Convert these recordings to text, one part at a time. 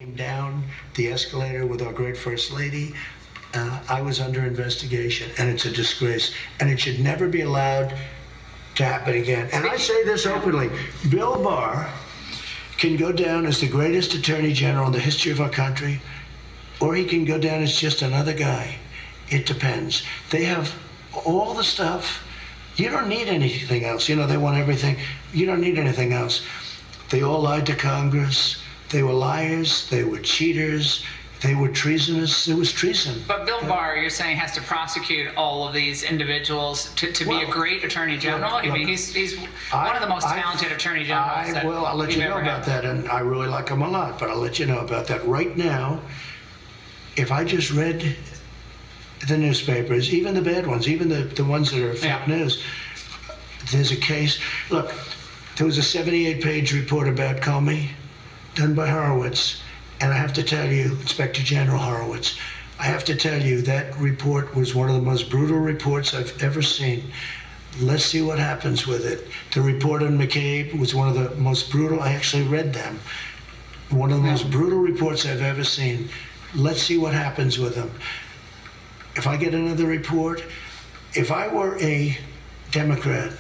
came down the escalator with our great First Lady. I was under investigation, and it's a disgrace, and it should never be allowed to happen again. And I say this openly, Bill Barr can go down as the greatest attorney general in the history of our country, or he can go down as just another guy. It depends. They have all the stuff. You don't need anything else. You know, they want everything. You don't need anything else. They all lied to Congress. They were liars. They were cheaters. They were treasonous. It was treason. But Bill Barr, you're saying, has to prosecute all of these individuals to be a great attorney general? I mean, he's one of the most talented attorney generals. I'll let you know about that, and I really like him a lot, but I'll let you know about that. Right now, if I just read the newspapers, even the bad ones, even the ones that are fake news, there's a case. Look, there was a 78-page report about Comey done by Horowitz. And I have to tell you, Inspector General Horowitz, I have to tell you that report was one of the most brutal reports I've ever seen. Let's see what happens with it. The report on McCabe was one of the most brutal. I actually read them. One of the most brutal reports I've ever seen. Let's see what happens with them. If I get another report, if I were a Democrat,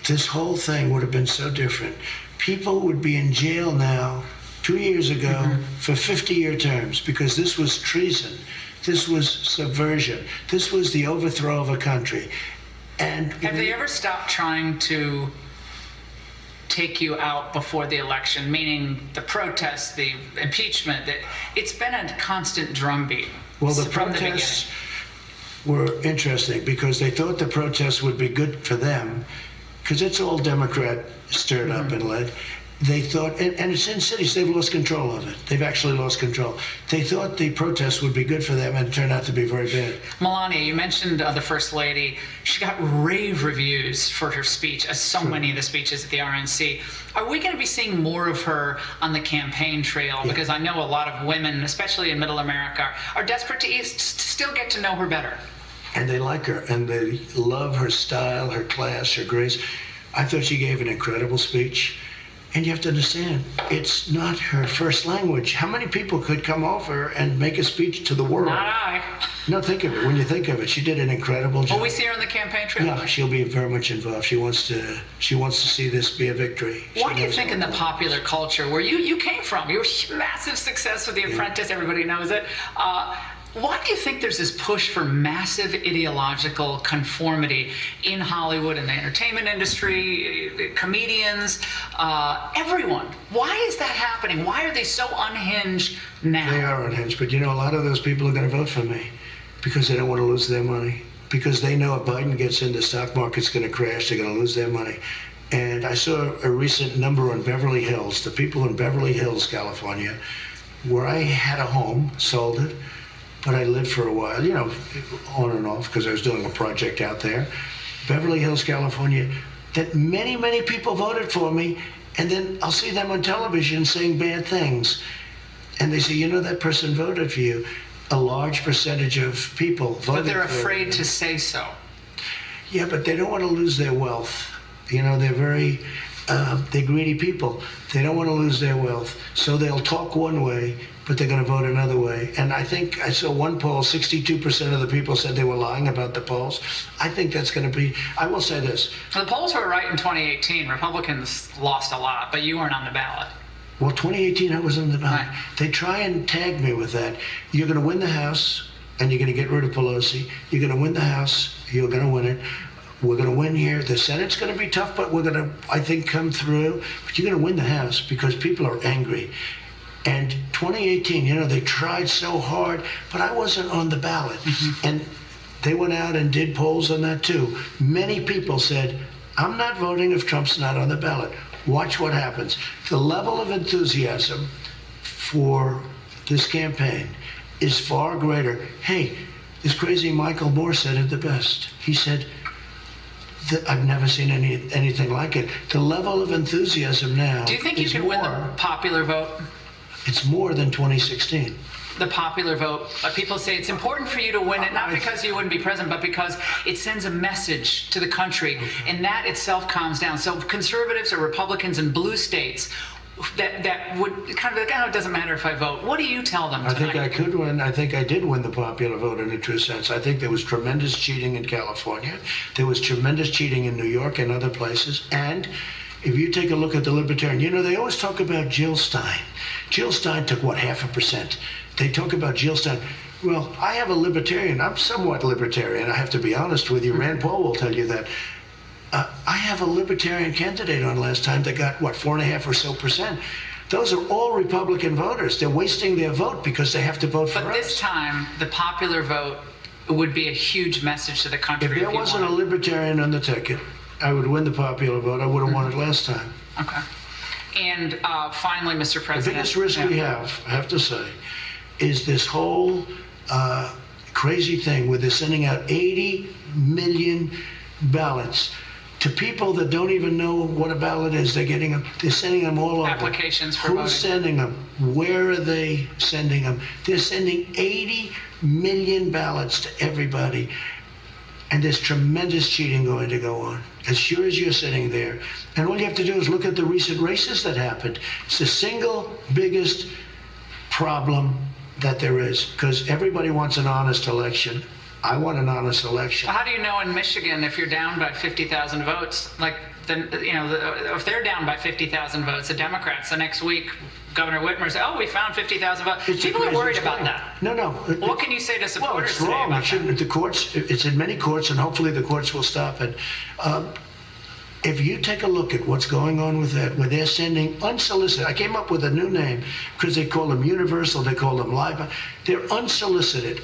this whole thing would have been so different. People would be in jail now 2 years ago for 50-year terms because this was treason. This was subversion. This was the overthrow of a country. And have they ever stopped trying to take you out before the election, meaning the protests, the impeachment? That it's been a constant drumbeat. Well, the protests were interesting because they thought the protests would be good for them because it's all Democrat stirred up and led. They thought, and it's in cities, they've lost control of it. They've actually lost control. They thought the protests would be good for them, and it turned out to be very bad. Melania, you mentioned the First Lady. She got rave reviews for her speech, as so many of the speeches at the RNC. Are we going to be seeing more of her on the campaign trail? Yeah. Because I know a lot of women, especially in Middle America, are desperate to still get to know her better. And they like her, and they love her style, her class, her grace. I thought she gave an incredible speech. And you have to understand, it's not her first language. How many people could come over and make a speech to the world? Not I. No, think of it. When you think of it, she did an incredible job. Will we see her on the campaign trail? Yeah, she'll be very much involved. She wants to see this be a victory. What do you think in the popular culture, where you came from? You were massive success with The Apprentice. Everybody knows it. Why do you think there's this push for massive ideological conformity in Hollywood, in the entertainment industry, comedians, everyone? Why is that happening? Why are they so unhinged now? They are unhinged, but you know, a lot of those people are going to vote for me because they don't want to lose their money. Because they know if Biden gets in, the stock market's going to crash, they're going to lose their money. And I saw a recent number on Beverly Hills, the people in Beverly Hills, California, where I had a home, sold it, but I lived for a while, you know, on and off, because I was doing a project out there. Beverly Hills, California, that many, many people voted for me, and then I'll see them on television saying bad things. And they say, you know, that person voted for you. A large percentage of people voted for me. But they're afraid to say so. Yeah, but they don't want to lose their wealth. You know, they're greedy people. They don't want to lose their wealth. So they'll talk one way, but they're going to vote another way. And I think I saw one poll, 62% of the people said they were lying about the polls. I think that's going to be, I will say this. The polls were right in 2018. Republicans lost a lot, but you weren't on the ballot. Well, 2018, I was on the ballot. Right. They try and tag me with that. You're going to win the House, and you're going to get rid of Pelosi. You're going to win the House. You're going to win it. We're going to win here. The Senate's going to be tough, but we're going to, I think, come through. But you're going to win the House because people are angry. And 2018, you know, they tried so hard, but I wasn't on the ballot. And they went out and did polls on that too. Many people said, I'm not voting if Trump's not on the ballot. Watch what happens. The level of enthusiasm for this campaign is far greater. Hey, this crazy Michael Moore said it the best. He said, I've never seen anything like it. The level of enthusiasm now. Do you think you can win the popular vote? It's more than 2016. The popular vote. People say it's important for you to win it, not because you wouldn't be president, but because it sends a message to the country, and that itself calms down. So conservatives or Republicans in blue states, that would kind of like, oh, it doesn't matter if I vote. What do you tell them I tonight? think I could win. I think I did win the popular vote in a true sense. I think there was tremendous cheating in California. There was tremendous cheating in New York and other places. And if you take a look at the Libertarian, you know, they always talk about Jill Stein. Jill Stein took, what, 0.5%? They talk about Jill Stein. Well, I have a Libertarian. I'm somewhat Libertarian. I have to be honest with you. Rand Paul will tell you that. I have a Libertarian candidate on last time that got, what, 4.5% or so. Those are all Republican voters. They're wasting their vote because they have to vote for us. But this time, the popular vote would be a huge message to the country. If there wasn't a Libertarian on the ticket, I would win the popular vote. I would have won it last time. Okay. And finally, Mr. The President. biggest risk we have, I have to say, is this whole crazy thing where they're sending out 80 million ballots to people that don't even know what a ballot is. They're getting them. They're sending them all over. Applications for Who's voting. sending them? Where are they sending them? They're sending 80 million ballots to everybody. And there's tremendous cheating going to go on, as sure as you're sitting there. And all you have to do is look at the recent races that happened. It's the single biggest problem that there is, because everybody wants an honest election. I want an honest election. How do you know in Michigan if you're down by 50,000 votes? Like, if they're down by 50,000 votes, the Democrats, the next week, Governor Whitmer said, "Oh, we found 50,000 votes." It's People are crazy worried about thing. that. No. What can you say to Well, supporters it's today wrong. about It shouldn't. The courts. It's in many courts, and hopefully the courts will stop it. If you take a look at what's going on with that, where they're sending unsolicited, I came up with a new name because they call them universal, they call them live. They're unsolicited.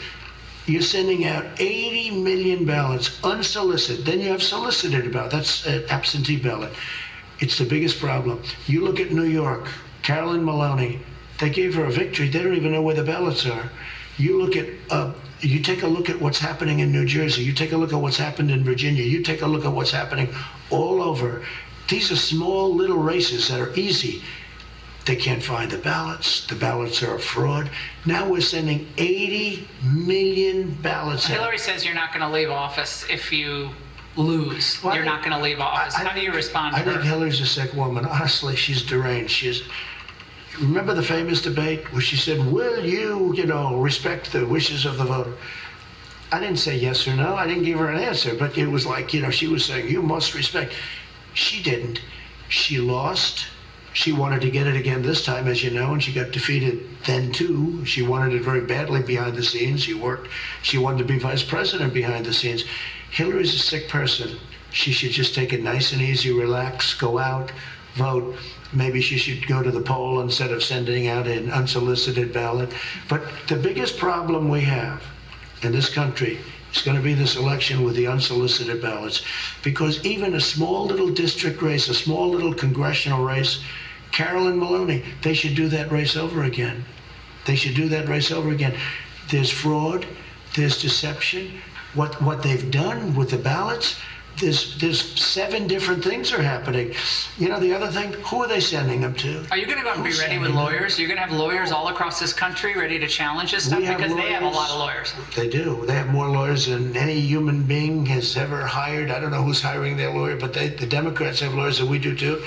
You're sending out 80 million ballots unsolicited. Then you have solicited ballot. That's an absentee ballot. It's the biggest problem. You look at New York, Carolyn Maloney. They gave her a victory. They don't even know where the ballots are. You look at, you take a look at what's happening in New Jersey. You take a look at what's happened in Virginia. You take a look at what's happening all over. These are small little races that are easy. They can't find the ballots. The ballots are a fraud. Now we're sending 80 million ballots out. Hillary says you're not going to leave office if you lose. Well, you're not going to leave office. How do you respond to I her? think Hillary's a sick woman. Honestly, she's deranged. Remember the famous debate where she said, will you, respect the wishes of the voter? I didn't say yes or no. I didn't give her an answer, but it was like, she was saying, you must respect. She didn't. She lost. She wanted to get it again this time, as you know, and she got defeated then too. She wanted it very badly behind the scenes. She wanted to be vice president behind the scenes. Hillary's a sick person. She should just take it nice and easy, relax, go out, vote. Maybe she should go to the poll instead of sending out an unsolicited ballot. But the biggest problem we have in this country is going to be this election with the unsolicited ballots. Because even a small little district race, a small little congressional race, Carolyn Maloney, they should do that race over again. They should do that race over again. There's fraud, there's deception. What they've done with the ballots, there's 7 different things are happening. The other thing, who are they sending them to? Are you going to go out and be ready with lawyers? You're going to have lawyers all across this country ready to challenge this stuff? Because they have a lot of lawyers. They do. They have more lawyers than any human being has ever hired. I don't know who's hiring their lawyer, but the Democrats have lawyers, and we do too.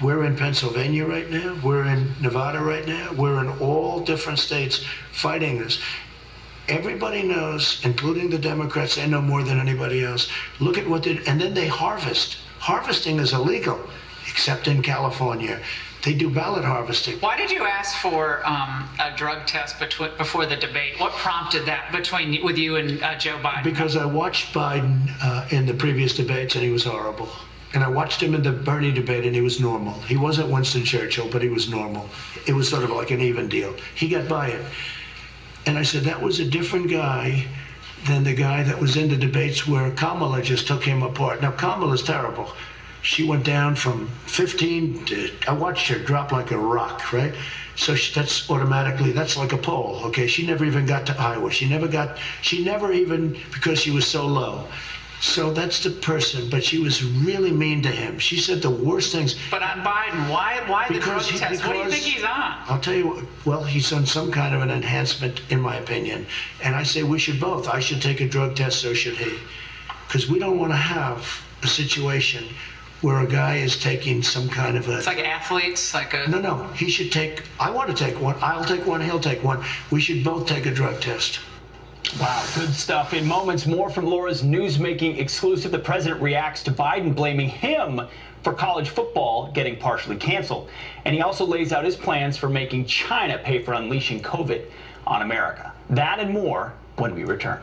We're in Pennsylvania right now. We're in Nevada right now. We're in all different states fighting this. Everybody knows, including the Democrats, they know more than anybody else. Look at what they, and then they harvest. Harvesting is illegal, except in California. They do ballot harvesting. Why did you ask for a drug test before the debate? What prompted that with you and Joe Biden? Because I watched Biden in the previous debates, and he was horrible. And I watched him in the Bernie debate, and he was normal. He wasn't Winston Churchill, but he was normal. It was sort of like an even deal. He got by it. And I said, that was a different guy than the guy that was in the debates where Kamala just took him apart. Now, Kamala's terrible. She went down from 15 to, I watched her drop like a rock, right? So that's like a poll, okay? She never even got to Iowa. She never even, because she was so low. So that's the person, but she was really mean to him. She said the worst things. But on Biden, why the drug test? What do you think he's on? I'll tell you what, well, he's on some kind of an enhancement, in my opinion. And I say we should both. I should take a drug test, so should he. Because we don't want to have a situation where a guy is taking some kind of a... It's like athletes, like a... No, he should take... I want to take one. I'll take one. He'll take one. We should both take a drug test. Wow, good stuff. In moments, more from Laura's newsmaking exclusive. The president reacts to Biden blaming him for college football getting partially canceled. And he also lays out his plans for making China pay for unleashing COVID on America. That and more when we return.